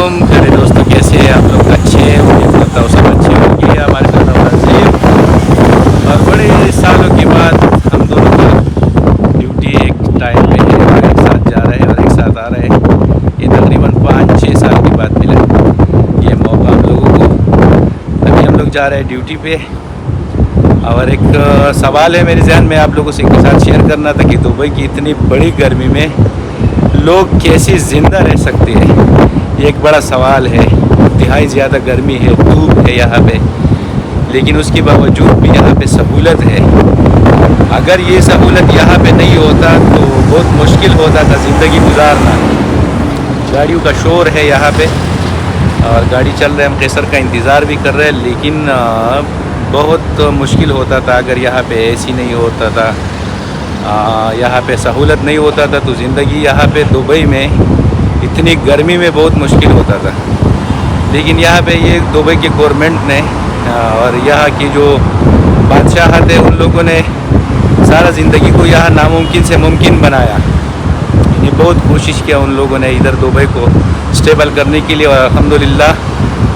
वालेकुम प्यारे दोस्तों, कैसे हैं आप लोग? अच्छे हैं? उम्मीद करता हूँ सब अच्छे होंगे। हमारे साथ नवाज़ और बड़े सालों के बाद हम दोनों का ड्यूटी एक टाइम पे है और एक साथ जा रहे हैं और एक साथ आ रहे हैं। ये तकरीबन 5-6 साल के बाद मिला ये मौका हम लोगों को। अभी हम लोग जा रहे हैं ड्यूटी पे और एक सवाल है मेरे ज़हन में आप लोगों से के साथ शेयर करना था कि दुबई की इतनी बड़ी गर्मी में लोग कैसे ज़िंदा रह सकते हैं। ये एक बड़ा सवाल है। इंतहाई ज़्यादा गर्मी है, धूप है यहाँ पे, लेकिन उसके बावजूद भी यहाँ पे सहूलत है। अगर ये सहूलत यहाँ पे नहीं होता तो बहुत मुश्किल होता था ज़िंदगी गुजारना। गाड़ियों का शोर है यहाँ पे और गाड़ी चल रहे, हम कैसर का इंतज़ार भी कर रहे हैं, लेकिन बहुत मुश्किल होता था अगर यहाँ पे एसी नहीं होता था, यहाँ पे सहूलत नहीं होता था तो ज़िंदगी यहाँ पे दुबई में इतनी गर्मी में बहुत मुश्किल होता था। लेकिन यहाँ पे ये दुबई की गवर्नमेंट ने और यहाँ की जो बादशाहत है उन लोगों ने सारा ज़िंदगी को यहाँ नामुमकिन से मुमकिन बनाया। ये बहुत कोशिश किया उन लोगों ने इधर दुबई को स्टेबल करने के लिए और अल्हम्दुलिल्लाह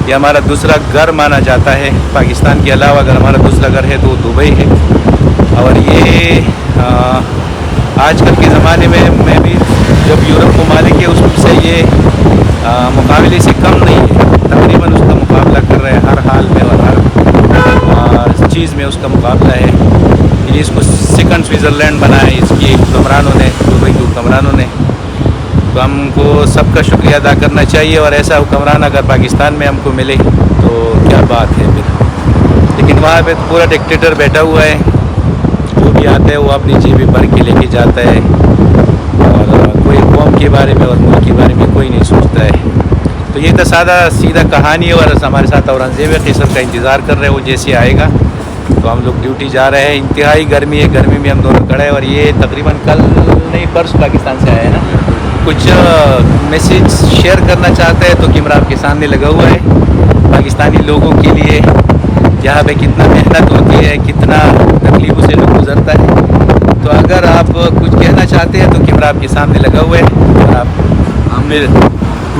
ये हमारा दूसरा घर माना जाता है। पाकिस्तान के अलावा अगर हमारा दूसरा घर है तो दुबई है। और ये आजकल के ज़माने में मैं भी जब यूरोप ममालिक है उससे ये मुकाबले से कम नहीं है, तकरीबन उसका मुकाबला कर रहे हैं हर हाल में और हर चीज़ में उसका मुकाबला है। ये इसको सेकंड स्विट्ज़रलैंड बनाया इसकी हुक्मरानों ने, दुबई के हुक्मरानों ने। तो हमको सबका शुक्रिया अदा करना चाहिए और ऐसा हुक्मरान अगर पाकिस्तान में हमको मिले तो क्या बात है फिर। लेकिन वहाँ पे पूरा डिक्टेटर बैठा हुआ है, जो भी आता है वो अपनी जेबी भर के लेके जाता है और कोई कौम के बारे में और मुल्क के बारे में कोई नहीं सोचता है। तो ये तो सादा सीधा कहानी है और हमारे साथ औरंगज़ेब कैसर का इंतज़ार कर रहे हैं, वो जैसे आएगा तो हम लोग ड्यूटी जा रहे हैं। इंतहाई गर्मी है, गर्मी में हम दोनों खड़े हैं और ये तकरीबन कल नहीं परसों पाकिस्तान से आया है ना। कुछ मैसेज शेयर करना चाहते हैं तो कैमरा आपके सामने लगा हुआ है। पाकिस्तानी लोगों के लिए यहाँ पे कितना मेहनत होती है, कितना तकलीफ़ों से लोग गुजरता है। तो अगर आप कुछ कहना चाहते हैं तो कैमरा आपके सामने लगा हुआ है और आप